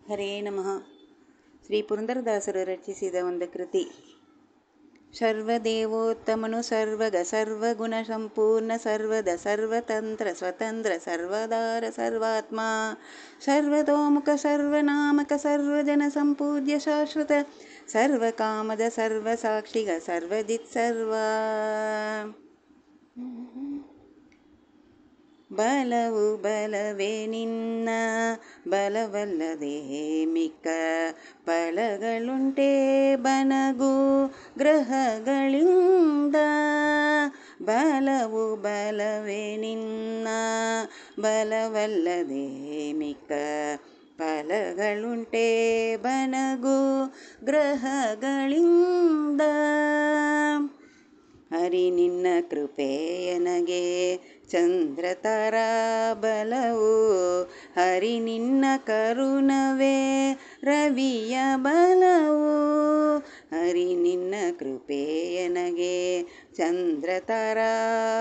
ಹರೇ ನಮಃ. ಶ್ರೀ ಪುರಂದರದಾಸರು ರಚಿಸಿದ ಒಂದು ಕೃತಿ. ಸರ್ವದೇವೋತ್ತಮನು ಸರ್ವಗ ಸರ್ವಗುಣ ಸಂಪೂರ್ಣ ಸರ್ವದ ಸರ್ವತಂತ್ರ ಸ್ವತಂತ್ರ ಸರ್ವದಾರ ಸರ್ವಾತ್ಮ ಸರ್ವತೋಮುಖ ಸರ್ವನಾಮಕ ಸರ್ವಜನ ಸಂಪೂಜ್ಯ ಶಾಶ್ವತ ಸರ್ವಕಾಮದ ಸರ್ವಸಾಕ್ಷಿಗ ಸರ್ವಜಿತ್ ಸರ್ವ. ಬಲವು ಬಲವೇ ನಿನ್ನ ಬಲವಲ್ಲದೆ ಮಿಕ್ಕ ಫಲಗಳುಂಟೆ ಬನಗು ಗ್ರಹಗಳಿಂದ. ಬಲವು ಬಲವೇ ನಿನ್ನ ಬಲವಲ್ಲದೆ ಮಿಕ್ಕ ಫಲಗಳುಂಟೆ ಬನಗು ಗ್ರಹಗಳಿಂದ. ಹರಿ ನಿನ್ನ ಕೃಪೆಯನಗೆ ಚಂದ್ರತರ ಬಲವು ಹರಿ ನಿನ್ನ ಕರುಣವೇ ರವಿಯ ಬಲವು. ಹರಿ ನಿನ್ನ ಕೃಪೆಯನಗೆ ಚಂದ್ರತರ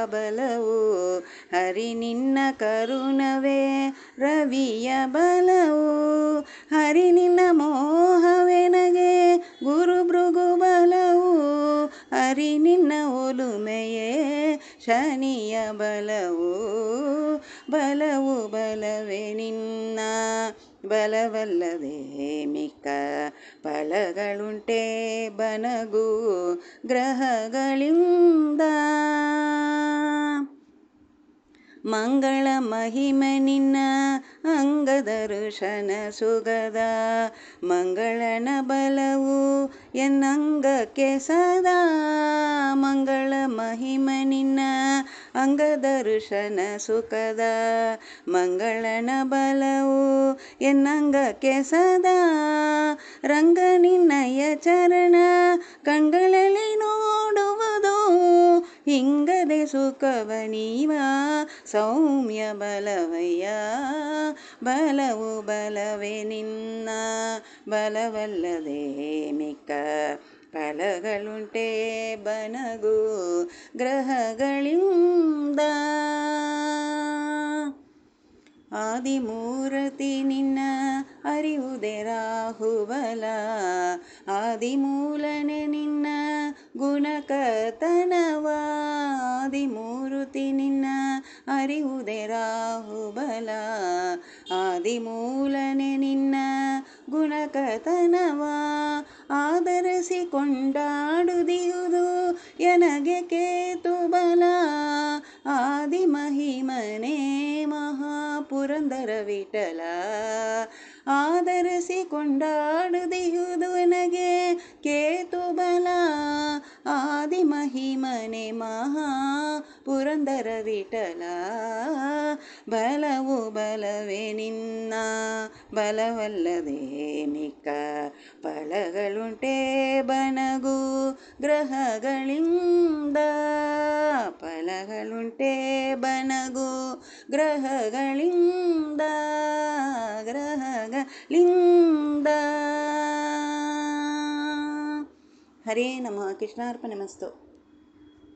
ಬಲವು ಹರಿ ನಿನ್ನ ಕರುಣವೇ ರವಿಯ ಬಲವು. ಹರಿ ನಿನ್ನ ಮೋಹವೆನಗೆ ಗುರು ಭೃಗು ಬಲವು ಹರಿ ನಿನ್ನ ಒಲುಮೆಯೇ ಶನಿಯ ಬಲವು. ಬಲವು ಬಲವೇ ನಿನ್ನ ಬಲವಲ್ಲದೆ ಮಿಕ್ಕ ಫಲಗಳುಂಟೆ ಬನಗು ಗ್ರಹಗಳಿಂದ. ಮಂಗಳ ಮಹಿಮೆ ನಿನ್ನ ಅಂಗದರ್ಶನ ಸುಗದ ಮಂಗಳನ ಬಲವು ಎನ್ನಂಗಕ್ಕೆ ಸದಾ. ಮಂಗಳ ಮಹಿಮೆ ನಿನ್ನ ಅಂಗದರ್ಶನ ಸುಖದ ಮಂಗಳನ ಬಲವು ಎನ್ನಂಗಕ್ಕೆ ಸದಾ. ರಂಗ ನಿನ್ನಯ ಚರಣ ಕಣ್ಗಳಲ್ಲಿ ನೋಡುವುದು ಹಿಂಗದೆ ಸುಖವ ನೀವ ಸೌಮ್ಯ ಬಲವಯ್ಯ. ಬಲವು ಬಲವೇ ನಿನ್ನ ಬಲವಲ್ಲದೆ ಮಿಕ್ಕ ಫಲಗಳುಂಟೆ ಬನಗು ಗ್ರಹಗಳಿಂದ. ಆದಿಮೂರ್ತಿ ನಿನ್ನ ಅರಿವುದೇ ರಾಹುಬಲ ಆದಿಮೂಲನೆ ನಿನ್ನ ಗುಣಕತನವ. ಆದಿಮೂರ್ತಿ ನಿನ್ನ ಅರಿವುದೇ ರಾಹುಬಲ ಆದಿಮೂಲನೆ ನಿನ್ನ ಗುಣಕತನವ. ಆಧರಿಸಿ ಕೊಂಡಾಡುದಿಯುವುದು ಎನಗೆ ಕೇತುಬಲ ಆದಿಮಹಿಮನೇ ಮಹಾಪುರಂದರ ವಿಠಲ. ಆಧರಿಸಿ ಕೊಂಡಾಡುದಿಯುವುದು ಎನಗೆ ಕೇತುಬಲ ಆದಿಮಹಿಮನೆ ಮಹಾ ಪುರಂದರ ವಿಠಲ. ಬಲವು ಬಲವೇ ನಿನ್ನ ಬಲವಲ್ಲದೆ ಮಿಕ್ಕ ಫಲಗಳುಂಟೆ ಬನಗು ಗ್ರಹಗಳಿಂದ. ಫಲಗಳುಂಟೆ ಬನಗು ಗ್ರಹಗಳಿಂದ ಗ್ರಹಗಳಿಂದ. ಹರೇ ನಮಃ. ಕೃಷ್ಣಾರ್ಪಣಮಸ್ತು.